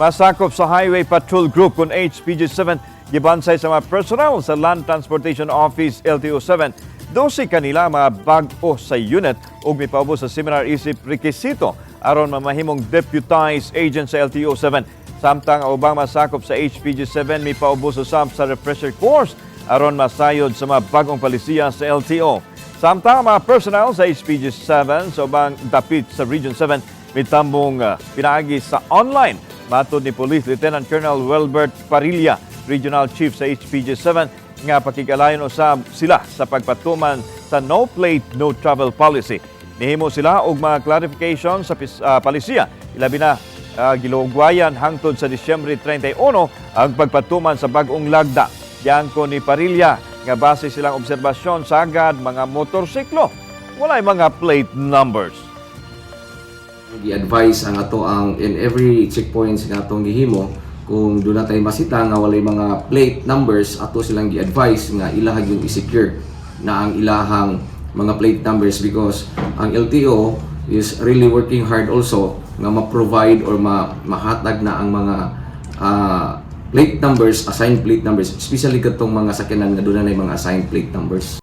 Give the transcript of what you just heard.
Masakop sa Highway Patrol Group kung HPG-7 gibansay sa mga personal sa Land Transportation Office LTO-7. 12 kanila mga bag-o sa unit ug mipaubos sa seminar isip rekisito aron mamahimong deputized agent sa LTO-7. Samtang ang ubang masakop sa HPG-7 mipaubos sa refresher course aron masayod sa mga bagong palisiya sa LTO. Samtang mga personnel sa HPG-7 sa ubang dapit sa Region 7 mitambong pinaagi sa online. Matod ni Police Lieutenant Colonel Welbert Parilla, Regional Chief sa HPG-7, nga pakikalayon usab sila sa pagpatuman sa no plate, no travel policy. Nihimo sila og mga clarification sa palisiya. Ilabi na gilugwayan hangtod sa Disyembre 31 ang pagpatuman sa bagong lagda. Yan ko ni Parilla nga base silang obserbasyon sa agad mga motorsiklo. Walay mga plate numbers. I-advise ang ato ang in every checkpoints nga atong gihimo kung doon na tayo masita nga walay mga plate numbers ato silang gi-advise nga ilahag yung i-secure na ang ilahang mga plate numbers because ang LTO is really working hard also nga ma-provide or mahatag na ang mga plate numbers, assigned plate numbers, especially katong mga sakyanan nga doon na mga assigned plate numbers.